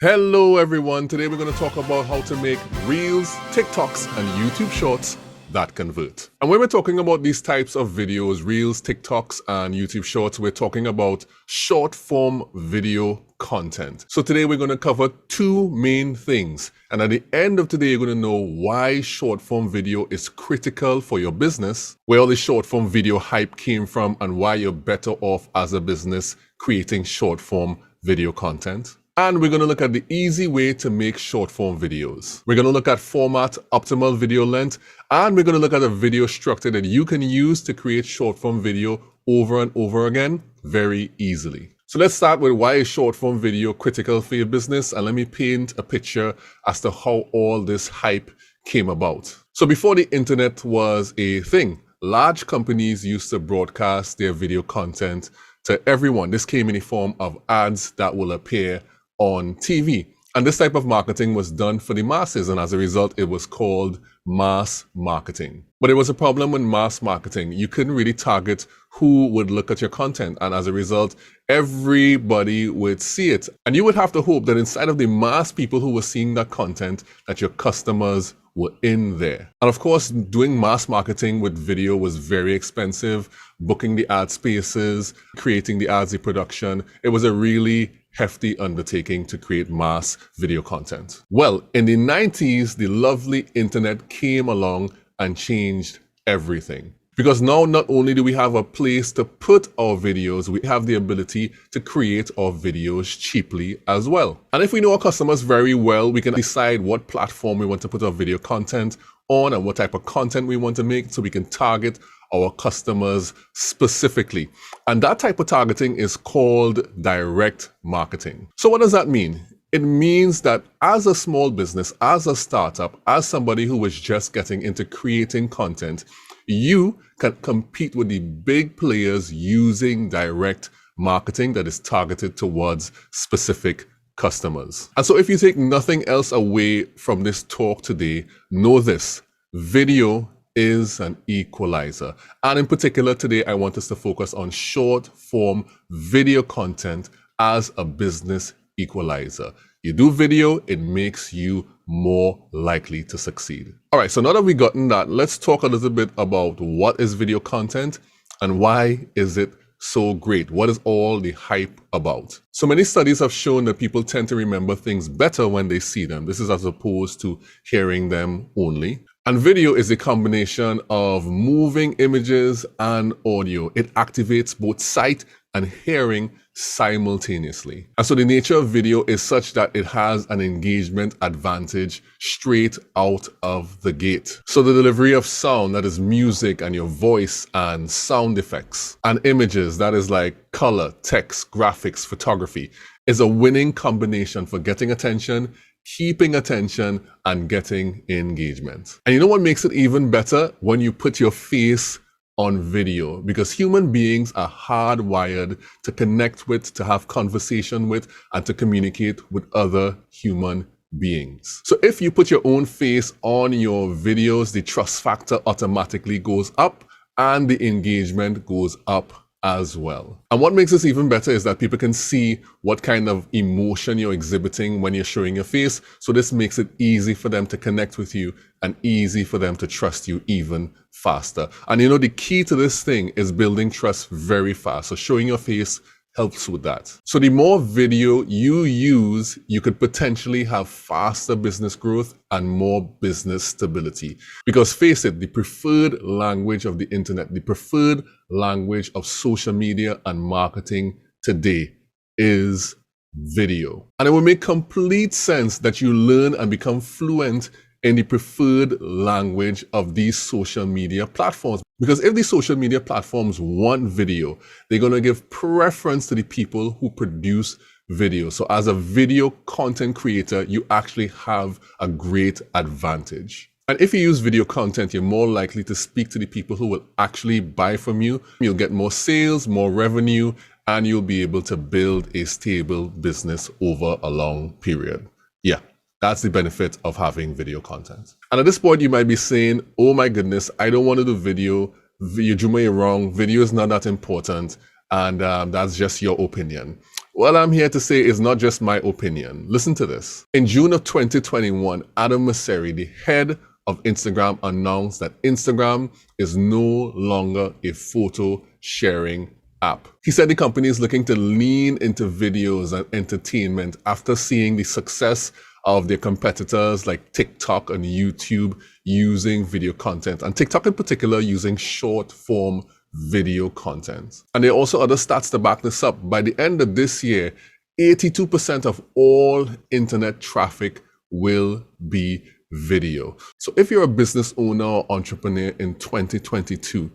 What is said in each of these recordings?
Hello everyone, today we're going to talk about how to make Reels, TikToks, and YouTube Shorts that convert. And when we're talking about these types of videos, Reels, TikToks, and YouTube Shorts, we're talking about short form video content. So today we're going to cover two main things. And at the end of today, you're going to know why short form video is critical for your business, where all the short form video hype came from, and why you're better off as a business creating short form video content. And we're going to look at the easy way to make short form videos. We're going to look at format, optimal video length, and we're going to look at a video structure that you can use to create short form video over and over again very easily. So let's start with why is short form video critical for your business, and let me paint a picture as to how all this hype came about. So before the internet was a thing, large companies used to broadcast their video content to everyone. This came in the form of ads that will appear on TV. And this type of marketing was done for the masses, and as a result, it was called mass marketing. But there was a problem with mass marketing. You couldn't really target who would look at your content, and as a result, everybody would see it. And you would have to hope that inside of the mass people who were seeing that content, that your customers were in there. And of course, doing mass marketing with video was very expensive. Booking the ad spaces, creating the ads, the production, it was a really hefty undertaking to create mass video content. Well, in the 90s, the lovely internet came along and changed everything. Because now not only do we have a place to put our videos, we have the ability to create our videos cheaply as well. And if we know our customers very well, we can decide what platform we want to put our video content on and what type of content we want to make, so we can target our customers specifically. And that type of targeting is called direct marketing. So what does that mean? It means that as a small business, as a startup, as somebody who is just getting into creating content, you can compete with the big players using direct marketing that is targeted towards specific customers. And so if you take nothing else away from this talk today, know this: video is an equalizer. And in particular today, I want us to focus on short form video content as a business equalizer. You do video, it makes you more likely to succeed. All right, so now that we've gotten that, let's talk a little bit about what is video content and why is it so great? What is all the hype about? So many studies have shown that people tend to remember things better when they see them. This is as opposed to hearing them only. And video is a combination of moving images and audio. It activates both sight and hearing simultaneously. And so the nature of video is such that it has an engagement advantage straight out of the gate. So the delivery of sound, that is music and your voice and sound effects, and images, that is like color, text, graphics, photography, is a winning combination for getting attention, keeping attention, and getting engagement. And you know what makes it even better? When you put your face on video, because human beings are hardwired to connect with, to have conversation with, and to communicate with other human beings. So if you put your own face on your videos, the trust factor automatically goes up and the engagement goes up as well. And what makes this even better is that people can see what kind of emotion you're exhibiting when you're showing your face. So this makes it easy for them to connect with you and easy for them to trust you even faster. And you know, the key to this thing is building trust very fast. So showing your face helps with that. So the more video you use, you could potentially have faster business growth and more business stability. Because face it, the preferred language of the internet, the preferred language of social media and marketing today is video. And it will make complete sense that you learn and become fluent in the preferred language of these social media platforms. Because if these social media platforms want video, they're going to give preference to the people who produce video. So as a video content creator, you actually have a great advantage. And if you use video content, you're more likely to speak to the people who will actually buy from you. You'll get more sales, more revenue, and you'll be able to build a stable business over a long period. Yeah. That's the benefit of having video content. And at this point, you might be saying, oh my goodness, I don't want to do video. You drew me wrong. Video is not that important. And that's just your opinion. Well, I'm here to say it's not just my opinion. Listen to this. In June of 2021, Adam Mosseri, the head of Instagram, announced that Instagram is no longer a photo sharing app. He said the company is looking to lean into videos and entertainment after seeing the success of their competitors like TikTok and YouTube using video content, and TikTok in particular using short form video content. And there are also other stats to back this up. By the end of this year, 82% of all internet traffic will be video. So if you're a business owner or entrepreneur in 2022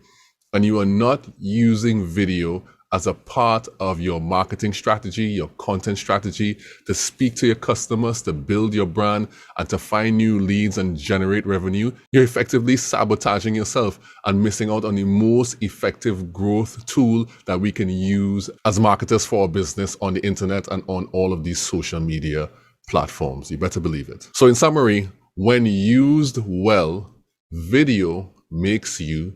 and you are not using video as a part of your marketing strategy, your content strategy, to speak to your customers, to build your brand, and to find new leads and generate revenue, you're effectively sabotaging yourself and missing out on the most effective growth tool that we can use as marketers for our business on the internet and on all of these social media platforms. You better believe it. So in summary, when used well, video makes you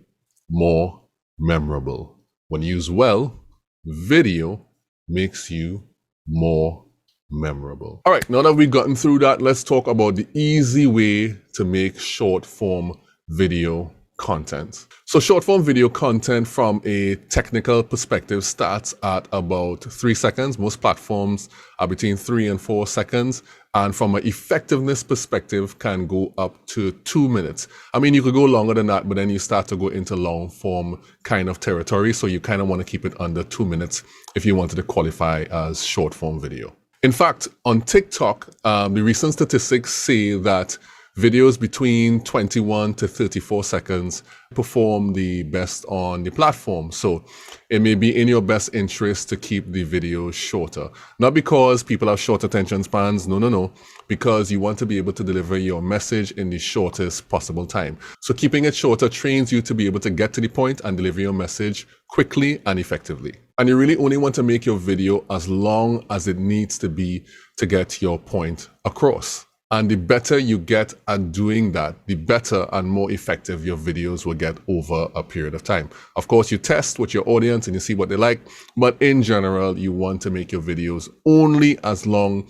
more memorable. When used well, video makes you more memorable. All right, now that we've gotten through that, let's talk about the easy way to make short form video content. So short form video content from a technical perspective starts at about 3 seconds. Most platforms are between 3 and 4 seconds. And from an effectiveness perspective can go up to 2 minutes. I mean, you could go longer than that, but then you start to go into long form kind of territory. So you kind of want to keep it under 2 minutes if you wanted to qualify as short form video. In fact, on TikTok, the recent statistics say that videos between 21 to 34 seconds perform the best on the platform. So it may be in your best interest to keep the videos shorter. Not because people have short attention spans, no. Because you want to be able to deliver your message in the shortest possible time. So keeping it shorter trains you to be able to get to the point and deliver your message quickly and effectively. And you really only want to make your video as long as it needs to be to get your point across. And the better you get at doing that, the better and more effective your videos will get over a period of time. Of course, you test with your audience and you see what they like, but in general, you want to make your videos only as long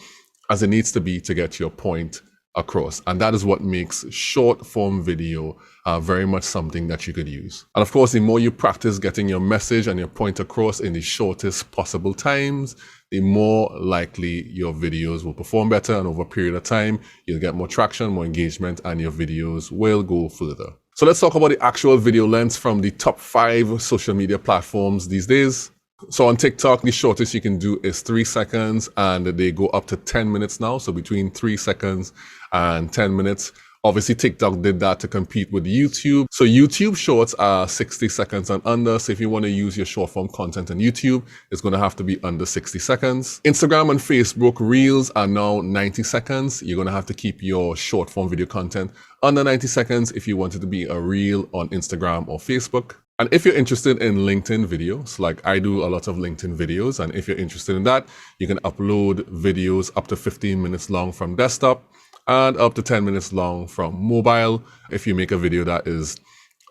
as it needs to be to get your point across. And that is what makes short form video very much something that you could use. And of course, the more you practice getting your message and your point across in the shortest possible times, the more likely your videos will perform better, and over a period of time, you'll get more traction, more engagement, and your videos will go further. So let's talk about the actual video lengths from the top 5 social media platforms these days. So on TikTok, the shortest you can do is 3 seconds, and they go up to 10 minutes now. So between 3 seconds and 10 minutes. Obviously, TikTok did that to compete with YouTube. So YouTube shorts are 60 seconds and under. So if you want to use your short form content on YouTube, it's going to have to be under 60 seconds. Instagram and Facebook Reels are now 90 seconds. You're going to have to keep your short form video content under 90 seconds if you want it to be a reel on Instagram or Facebook. And if you're interested in LinkedIn videos, like I do a lot of LinkedIn videos, and if you're interested in that, you can upload videos up to 15 minutes long from desktop and up to 10 minutes long from mobile. If you make a video that is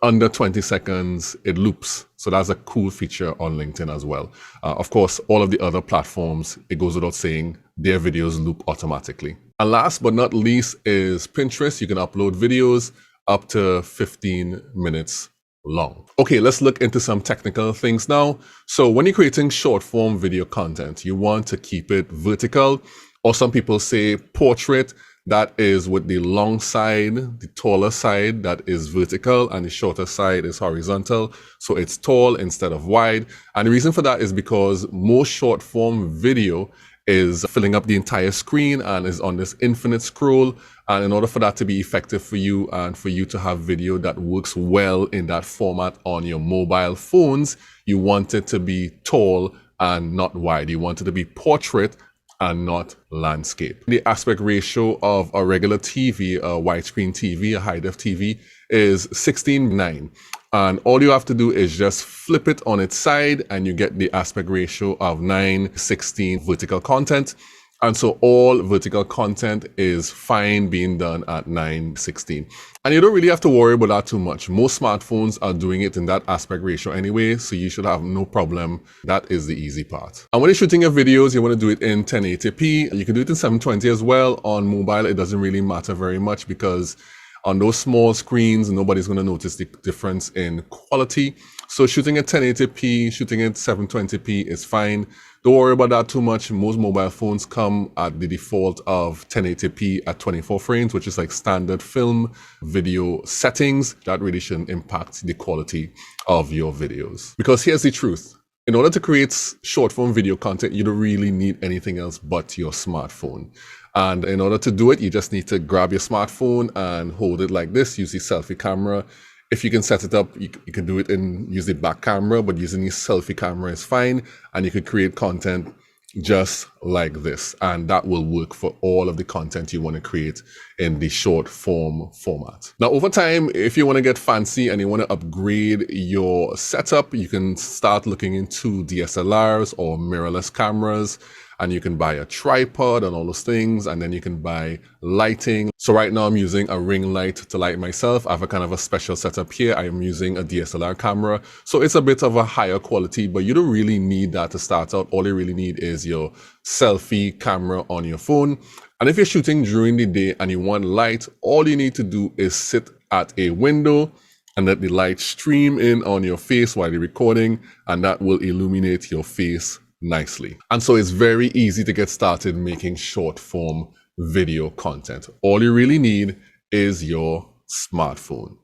under 20 seconds, it loops. So that's a cool feature on LinkedIn as well. Of course, all of the other platforms, it goes without saying, their videos loop automatically. And last but not least is Pinterest. You can upload videos up to 15 minutes long. Okay, let's look into some technical things now. So when you're creating short form video content, you want to keep it vertical, or some people say portrait. That is with the long side, the taller side that is vertical, and the shorter side is horizontal. So it's tall instead of wide. And the reason for that is because most short form video is filling up the entire screen and is on this infinite scroll. And in order for that to be effective for you and for you to have video that works well in that format on your mobile phones, you want it to be tall and not wide. You want it to be portrait and not landscape. The aspect ratio of a regular TV, a widescreen TV, a high-def TV is 16:9. And all you have to do is just flip it on its side and you get the aspect ratio of 9:16 vertical content. And so all vertical content is fine being done at 9:16. And you don't really have to worry about that too much. Most smartphones are doing it in that aspect ratio anyway, so you should have no problem. That is the easy part. And when you're shooting your videos, you want to do it in 1080p. You can do it in 720 as well. On mobile, it doesn't really matter very much because on those small screens, nobody's going to notice the difference in quality. So shooting at 1080p, shooting at 720p is fine. Don't worry about that too much. Most mobile phones come at the default of 1080p at 24 frames, which is like standard film video settings. That really shouldn't impact the quality of your videos. Because here's the truth. In order to create short form video content, you don't really need anything else but your smartphone. And in order to do it, you just need to grab your smartphone and hold it like this, use the selfie camera. If you can set it up, you can do it and use the back camera, but using the selfie camera is fine. And you could create content just like this. And that will work for all of the content you want to create in the short form format. Now, over time, if you want to get fancy and you want to upgrade your setup, you can start looking into DSLRs or mirrorless cameras. And you can buy a tripod and all those things, and then you can buy lighting. So right now I'm using a ring light to light myself. I have a kind of a special setup here. I am using a DSLR camera. So it's a bit of a higher quality, but you don't really need that to start out. All you really need is your selfie camera on your phone. And if you're shooting during the day and you want light, all you need to do is sit at a window and let the light stream in on your face while you're recording, and that will illuminate your face nicely. And so it's very easy to get started making short form video content. All you really need is your smartphone.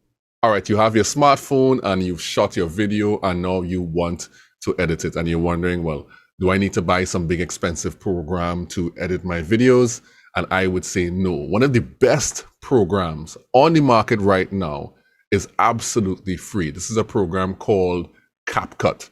All right, you have your smartphone and you've shot your video and now you want to edit it. And you're wondering, well, do I need to buy some big expensive program to edit my videos? And I would say no. One of the best programs on the market right now is absolutely free. This is a program called CapCut.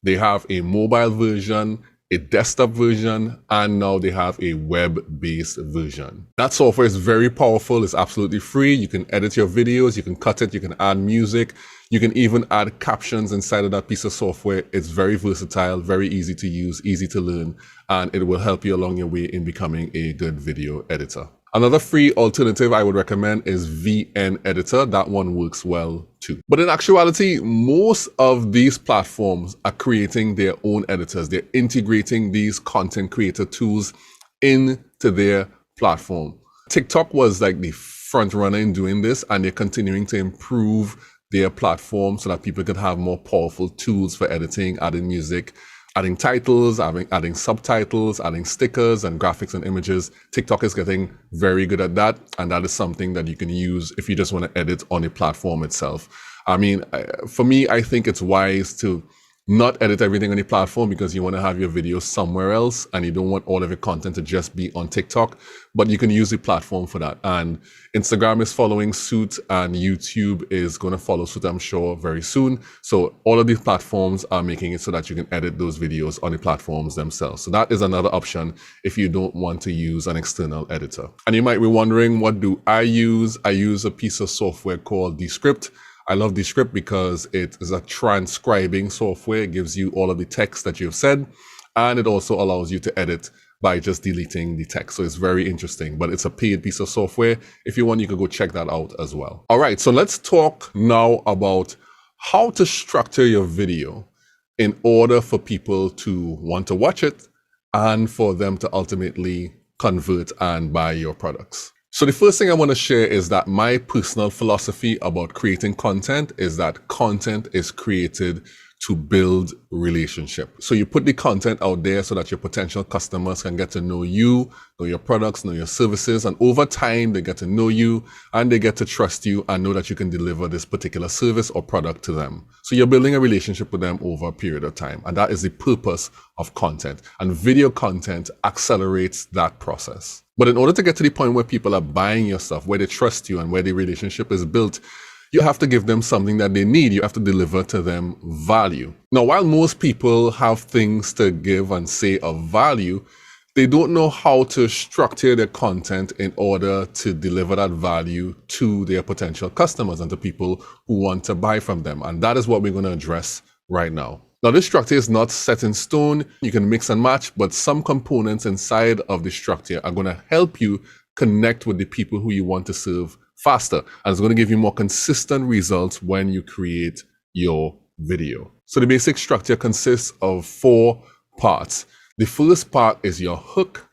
They have a mobile version, a desktop version, and now they have a web-based version. That software is very powerful. It's absolutely free. You can edit your videos, you can cut it, you can add music, you can even add captions inside of that piece of software. It's very versatile, very easy to use, easy to learn, and it will help you along your way in becoming a good video editor. Another free alternative I would recommend is VN Editor. That one works well too. But in actuality, most of these platforms are creating their own editors. They're integrating these content creator tools into their platform. TikTok was like the front runner in doing this, and they're continuing to improve their platform so that people can have more powerful tools for editing, adding music, adding titles, adding subtitles, adding stickers and graphics and images. TikTok is getting very good at that. And that is something that you can use if you just want to edit on the platform itself. I mean, for me, I think it's wise to not edit everything on the platform because you want to have your videos somewhere else and you don't want all of your content to just be on TikTok, but you can use the platform for that. And Instagram is following suit and YouTube is going to follow suit, I'm sure, very soon. So all of these platforms are making it so that you can edit those videos on the platforms themselves. So that is another option if you don't want to use an external editor. And you might be wondering, what do I use? I use a piece of software called Descript. I love Descript because it is a transcribing software. It gives you all of the text that you've said, and it also allows you to edit by just deleting the text. So it's very interesting, but it's a paid piece of software. If you want, you can go check that out as well. All right, so let's talk now about how to structure your video in order for people to want to watch it and for them to ultimately convert and buy your products. So the first thing I want to share is that my personal philosophy about creating content is that content is created to build relationship. So you put the content out there so that your potential customers can get to know you, know your products, know your services, and over time they get to know you and they get to trust you and know that you can deliver this particular service or product to them. So you're building a relationship with them over a period of time, and that is the purpose of content. And video content accelerates that process. But in order to get to the point where people are buying your stuff, where they trust you and where the relationship is built, you have to give them something that they need. You have to deliver to them value. Now, while most people have things to give and say of value, they don't know how to structure their content in order to deliver that value to their potential customers and to people who want to buy from them. And that is what we're going to address right now. Now, this structure is not set in stone. You can mix and match, but some components inside of the structure are going to help you connect with the people who you want to serve faster. And it's going to give you more consistent results when you create your video. So the basic structure consists of 4 parts. The first part is your hook.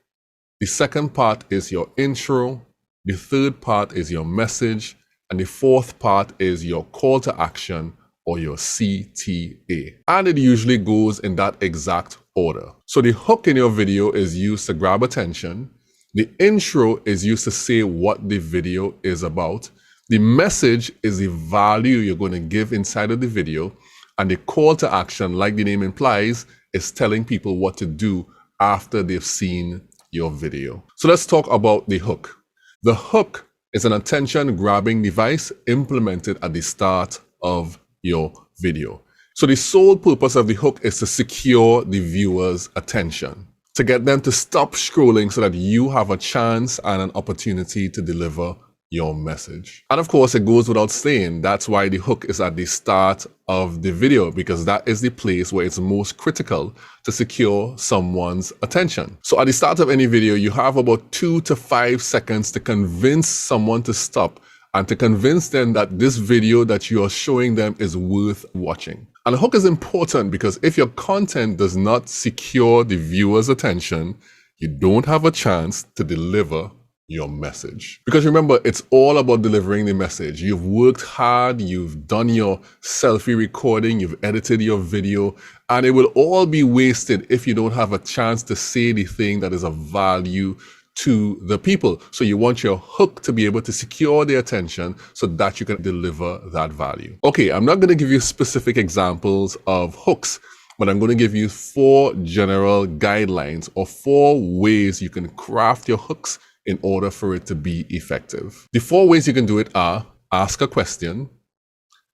The second part is your intro. The third part is your message. And the fourth part is your call to action, or your CTA. And it usually goes in that exact order. So the hook in your video is used to grab attention. The intro is used to say what the video is about. The message is the value you're going to give inside of the video. And the call to action, like the name implies, is telling people what to do after they've seen your video. So let's talk about the hook. The hook is an attention-grabbing device implemented at the start of your video. So the sole purpose of the hook is to secure the viewer's attention, to get them to stop scrolling so that you have a chance and an opportunity to deliver your message. And of course, it goes without saying, that's why the hook is at the start of the video, because that is the place where it's most critical to secure someone's attention. So at the start of any video, you have about 2 to 5 seconds to convince someone to stop and to convince them that this video that you are showing them is worth watching. And the hook is important because if your content does not secure the viewer's attention, you don't have a chance to deliver your message. Because remember, it's all about delivering the message. You've worked hard, you've done your selfie recording, you've edited your video, and it will all be wasted if you don't have a chance to say the thing that is of value to the people. So you want your hook to be able to secure their attention so that you can deliver that value. Okay, I'm not going to give you specific examples of hooks, but I'm going to give you 4 general guidelines or 4 ways you can craft your hooks in order for it to be effective. The 4 ways you can do it are: ask a question,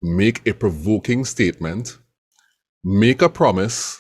make a provoking statement, make a promise,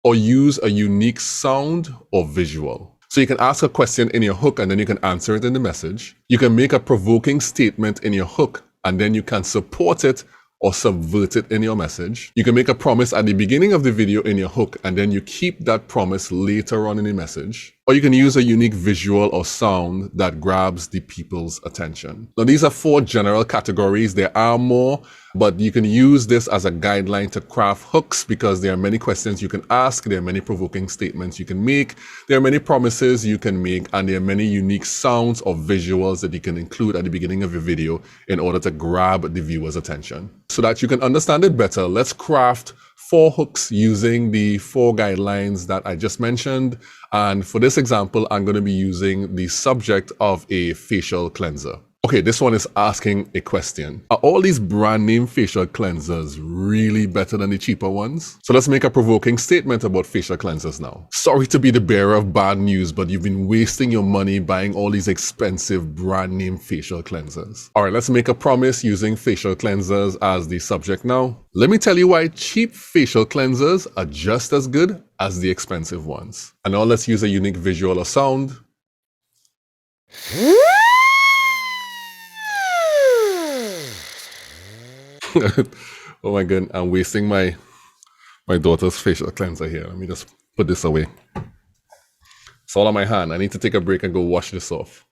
or use a unique sound or visual. So you can ask a question in your hook and then you can answer it in the message. You can make a provoking statement in your hook and then you can support it or subvert it in your message. You can make a promise at the beginning of the video in your hook and then you keep that promise later on in the message. Or you can use a unique visual or sound that grabs the people's attention. Now these are 4 general categories. There are more, but you can use this as a guideline to craft hooks because there are many questions you can ask, there are many provoking statements you can make, there are many promises you can make, and there are many unique sounds or visuals that you can include at the beginning of your video in order to grab the viewer's attention. So that you can understand it better, let's craft 4 hooks using the 4 guidelines that I just mentioned. And for this example, I'm going to be using the subject of a facial cleanser. Okay, this one is asking a question. Are all these brand name facial cleansers really better than the cheaper ones? So let's make a provoking statement about facial cleansers now. Sorry to be the bearer of bad news, but you've been wasting your money buying all these expensive brand name facial cleansers. All right, let's make a promise using facial cleansers as the subject now. Let me tell you why cheap facial cleansers are just as good as the expensive ones. And now let's use a unique visual or sound. Oh my god, I'm wasting my daughter's facial cleanser here. Let me just put this away. It's all on my hand. I need to take a break and go wash this off.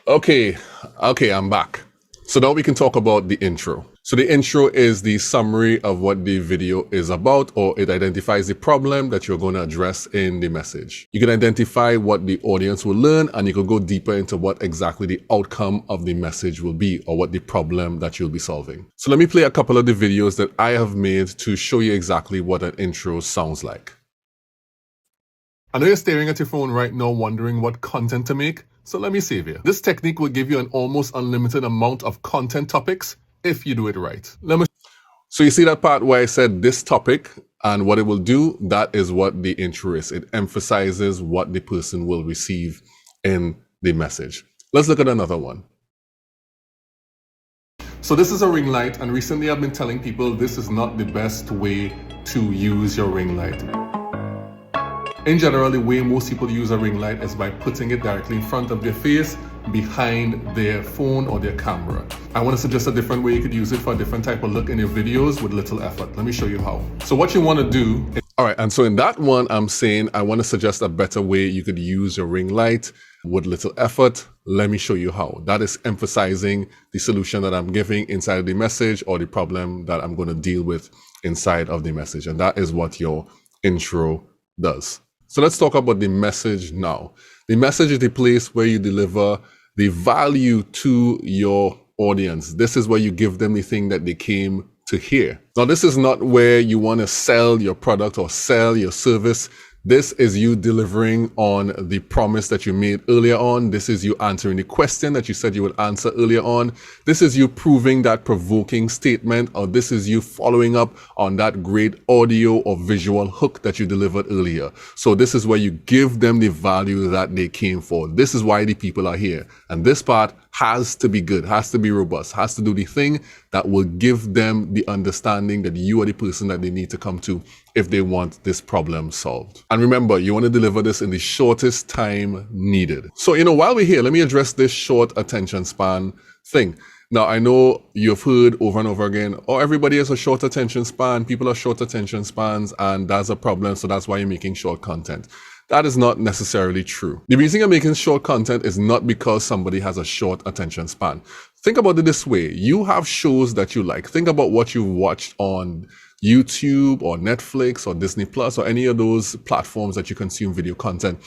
Okay, I'm back. So now we can talk about the intro. So the intro is the summary of what the video is about, or it identifies the problem that you're going to address in the message. You can identify what the audience will learn, and you can go deeper into what exactly the outcome of the message will be, or what the problem that you'll be solving. So let me play a couple of the videos that I have made to show you exactly what an intro sounds like. I know you're staring at your phone right now wondering what content to make, so let me save you. This technique will give you an almost unlimited amount of content topics if you do it right. So you see that part where I said this topic and what it will do? That is what the intro is. It emphasizes what the person will receive in the message. Let's look at another one. So this is a ring light, and recently I've been telling people this is not the best way to use your ring light. In general, the way most people use a ring light is by putting it directly in front of their face behind their phone or their camera. I want to suggest a different way you could use it for a different type of look in your videos with little effort. Let me show you how. So what you want to do is, all right, and so in that one, I'm saying I want to suggest a better way you could use your ring light with little effort. Let me show you how. That is emphasizing the solution that I'm giving inside of the message or the problem that I'm going to deal with inside of the message. And that is what your intro does. So let's talk about the message now. The message is the place where you deliver the value to your audience. This is where you give them the thing that they came to hear. Now, this is not where you want to sell your product or sell your service. This is you delivering on the promise that you made earlier on. This is you answering the question that you said you would answer earlier on. This is you proving that provoking statement, or this is you following up on that great audio or visual hook that you delivered earlier. So this is where you give them the value that they came for. This is why the people are here. And this part has to be good, has to be robust, has to do the thing that will give them the understanding that you are the person that they need to come to if they want this problem solved. And remember, you want to deliver this in the shortest time needed. So, while we're here, let me address this short attention span thing. Now, I know you've heard over and over again, oh, everybody has a short attention span, people have short attention spans, and that's a problem, so that's why you're making short content. That is not necessarily true. The reason you're making short content is not because somebody has a short attention span. Think about it this way. You have shows that you like. Think about what you've watched on YouTube or Netflix or Disney Plus or any of those platforms that you consume video content.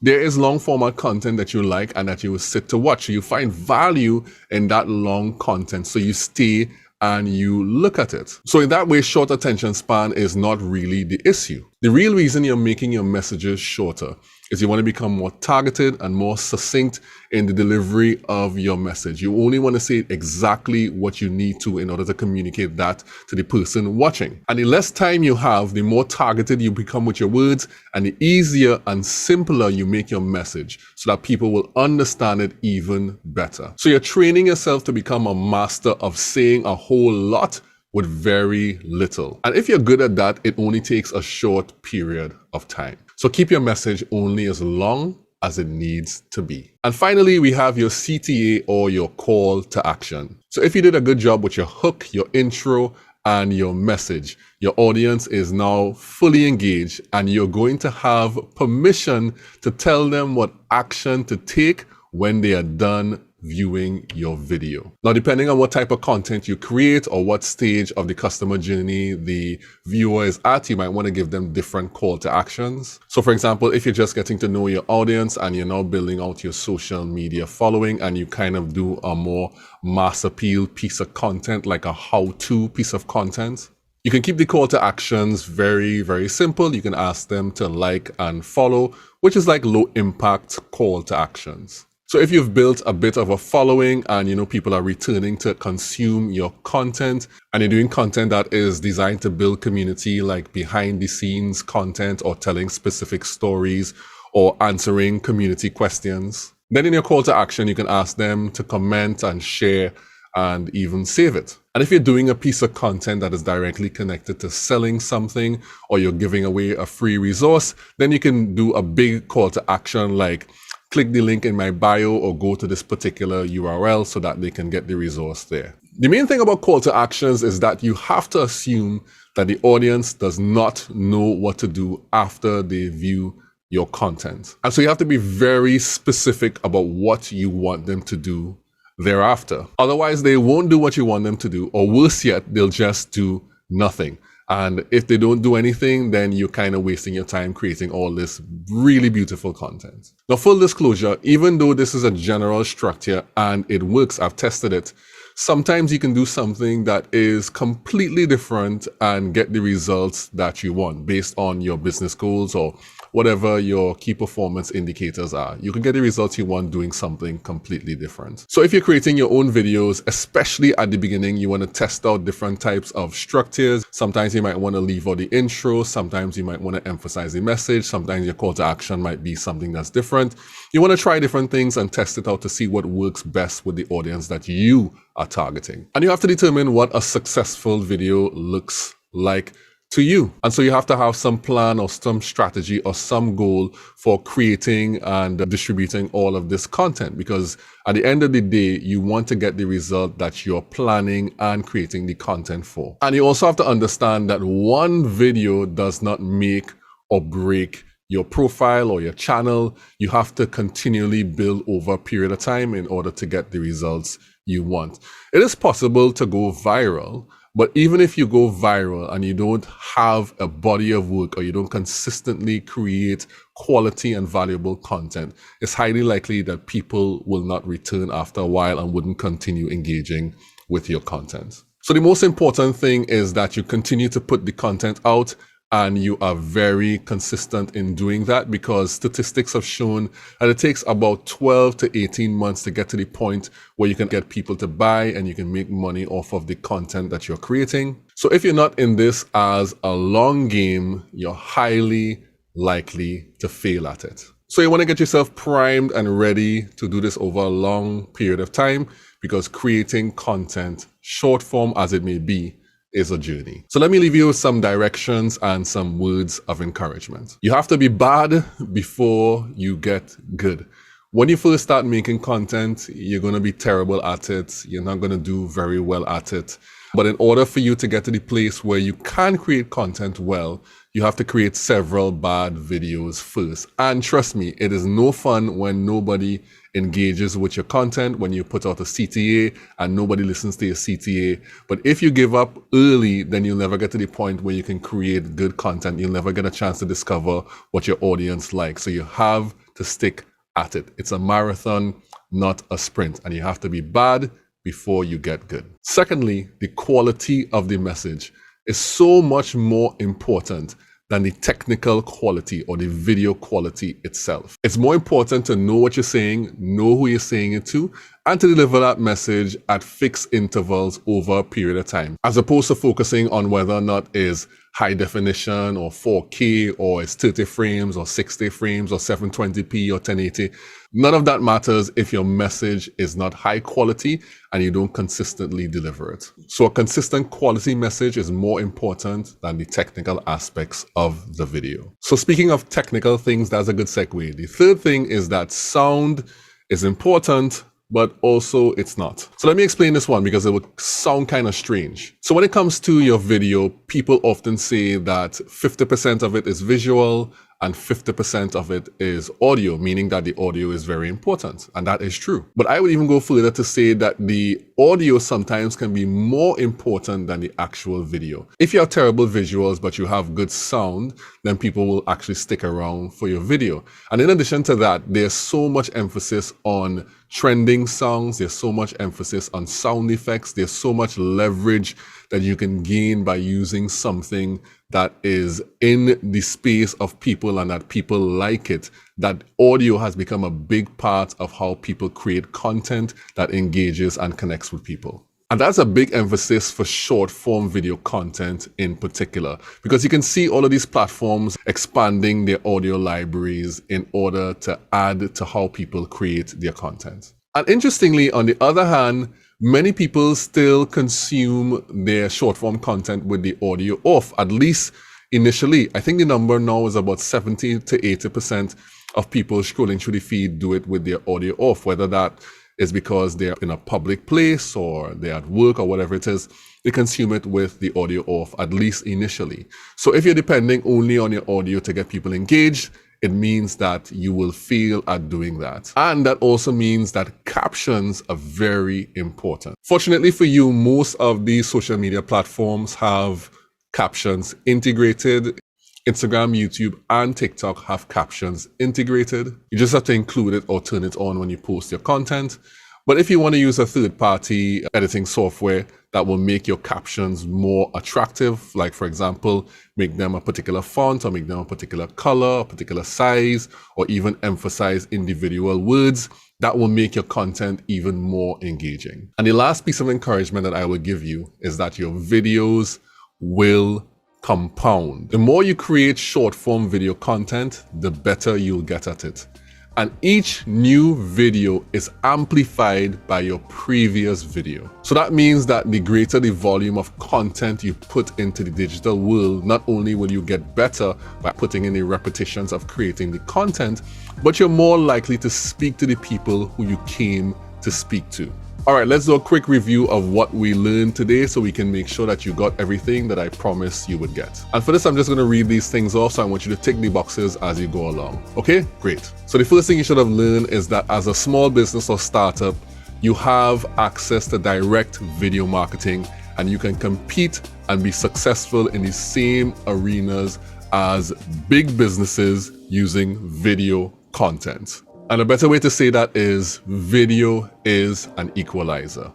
There is long format content that you like and that you will sit to watch. So you find value in that long content. So you stay and you look at it. So in that way, short attention span is not really the issue. The real reason you're making your messages shorter is you want to become more targeted and more succinct in the delivery of your message. You only want to say exactly what you need to in order to communicate that to the person watching. And the less time you have, the more targeted you become with your words, and the easier and simpler you make your message so that people will understand it even better. So you're training yourself to become a master of saying a whole lot with very little. And if you're good at that, it only takes a short period of time. So keep your message only as long as it needs to be. And finally, we have your CTA, or your call to action. So if you did a good job with your hook, your intro, and your message, your audience is now fully engaged, and you're going to have permission to tell them what action to take when they are done viewing your video. Now, depending on what type of content you create or what stage of the customer journey the viewer is at, you might want to give them different call to actions. So for example, if you're just getting to know your audience and you're now building out your social media following, and you kind of do a more mass appeal piece of content, like a how-to piece of content, you can keep the call to actions very, very simple. You can ask them to like and follow, which is like low impact call to actions. So if you've built a bit of a following and people are returning to consume your content, and you're doing content that is designed to build community, like behind the scenes content or telling specific stories or answering community questions, then in your call to action, you can ask them to comment and share and even save it. And if you're doing a piece of content that is directly connected to selling something, or you're giving away a free resource, then you can do a big call to action like click the link in my bio or go to this particular URL so that they can get the resource there. The main thing about call to actions is that you have to assume that the audience does not know what to do after they view your content. And so you have to be very specific about what you want them to do thereafter. Otherwise, they won't do what you want them to do, or worse yet, they'll just do nothing. And if they don't do anything, then you're kind of wasting your time creating all this really beautiful content. Now, full disclosure, even though this is a general structure and it works, I've tested it, sometimes you can do something that is completely different and get the results that you want based on your business goals or whatever your key performance indicators are. You can get the results you want doing something completely different. So if you're creating your own videos, especially at the beginning, you want to test out different types of structures. Sometimes you might want to leave out the intro. Sometimes you might want to emphasize the message. Sometimes your call to action might be something that's different. You want to try different things and test it out to see what works best with the audience that you are targeting. And you have to determine what a successful video looks like to you. And so you have to have some plan or some strategy or some goal for creating and distributing all of this content, because at the end of the day, you want to get the result that you're planning and creating the content for. And you also have to understand that one video does not make or break your profile or your channel. You have to continually build over a period of time in order to get the results you want. It is possible to go viral, but even if you go viral and you don't have a body of work or you don't consistently create quality and valuable content, it's highly likely that people will not return after a while and wouldn't continue engaging with your content. So the most important thing is that you continue to put the content out and you are very consistent in doing that, because statistics have shown that it takes about 12 to 18 months to get to the point where you can get people to buy and you can make money off of the content that you're creating. So if you're not in this as a long game, you're highly likely to fail at it. So you want to get yourself primed and ready to do this over a long period of time, because creating content, short form as it may be, is a journey. So let me leave you with some directions and some words of encouragement. You have to be bad before you get good. When you first start making content, you're going to be terrible at it. You're not going to do very well at it. But in order for you to get to the place where you can create content well, you have to create several bad videos first. And trust me, it is no fun when nobody engages with your content, when you put out a CTA and nobody listens to your CTA. But if you give up early, then you'll never get to the point where you can create good content. You'll never get a chance to discover what your audience likes. So you have to stick at it. It's a marathon, not a sprint. And you have to be bad before you get good. Secondly, the quality of the message is so much more important than the technical quality or the video quality itself. It's more important to know what you're saying, know who you're saying it to, and to deliver that message at fixed intervals over a period of time, as opposed to focusing on whether or not it's high definition or 4K or it's 30 frames or 60 frames or 720p or 1080. None of that matters if your message is not high quality and you don't consistently deliver it. So a consistent quality message is more important than the technical aspects of the video. So speaking of technical things, that's a good segue. The third thing is that sound is important, but also it's not. So let me explain this one, because it would sound kind of strange. So when it comes to your video, people often say that 50% of it is visual and 50% of it is audio, meaning that the audio is very important. And that is true. But I would even go further to say that the audio sometimes can be more important than the actual video. If you have terrible visuals, but you have good sound, then people will actually stick around for your video. And in addition to that, there's so much emphasis on trending songs. There's so much emphasis on sound effects. There's so much leverage that you can gain by using something that is in the space of people and that people like it, that audio has become a big part of how people create content that engages and connects with people. And that's a big emphasis for short form video content in particular, because you can see all of these platforms expanding their audio libraries in order to add to how people create their content. And interestingly, on the other hand, many people still consume their short form content with the audio off, at least initially. I think the number now is about 70 to 80% of people scrolling through the feed do it with their audio off, whether that is because they're in a public place or they're at work or whatever it is. They consume it with the audio off, at least initially. So if you're depending only on your audio to get people engaged, it means that you will fail at doing that. And that also means that captions are very important. Fortunately for you, most of these social media platforms have captions integrated. Instagram, YouTube, and TikTok have captions integrated. You just have to include it or turn it on when you post your content. But if you want to use a third-party editing software that will make your captions more attractive, like for example, make them a particular font or make them a particular color, a particular size, or even emphasize individual words, that will make your content even more engaging. And the last piece of encouragement that I will give you is that your videos will compound. The more you create short form video content, the better you'll get at it. And each new video is amplified by your previous video. So that means that the greater the volume of content you put into the digital world, not only will you get better by putting in the repetitions of creating the content, but you're more likely to speak to the people who you came to speak to. All right, let's do a quick review of what we learned today so we can make sure that you got everything that I promised you would get. And for this, I'm just going to read these things off, so I want you to tick the boxes as you go along. Okay, great. So the first thing you should have learned is that as a small business or startup, you have access to direct video marketing, and you can compete and be successful in the same arenas as big businesses using video content. And a better way to say that is video is an equalizer.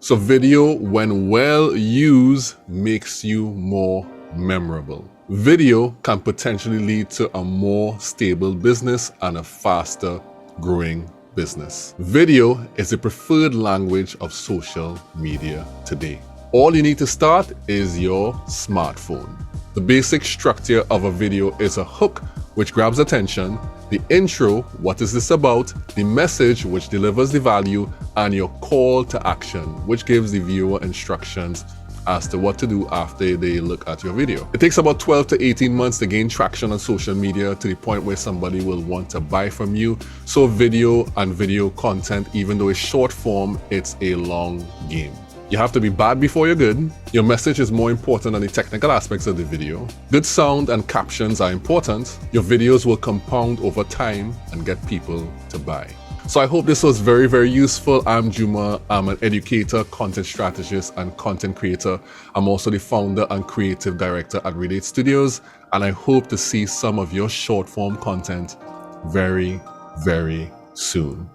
So video, when well used, makes you more memorable. Video can potentially lead to a more stable business and a faster growing business. Video is the preferred language of social media today. All you need to start is your smartphone. The basic structure of a video is a hook which grabs attention, the intro, what is this about, the message, which delivers the value, and your call to action, which gives the viewer instructions as to what to do after they look at your video. It takes about 12 to 18 months to gain traction on social media to the point where somebody will want to buy from you. So video and video content, even though it's short form, it's a long game. You have to be bad before you're good. Your message is more important than the technical aspects of the video. Good sound and captions are important. Your videos will compound over time and get people to buy. So I hope this was very, very useful. I'm Juma. I'm an educator, content strategist, and content creator. I'm also the founder and creative director at Relate Studios, and I hope to see some of your short form content very, very soon.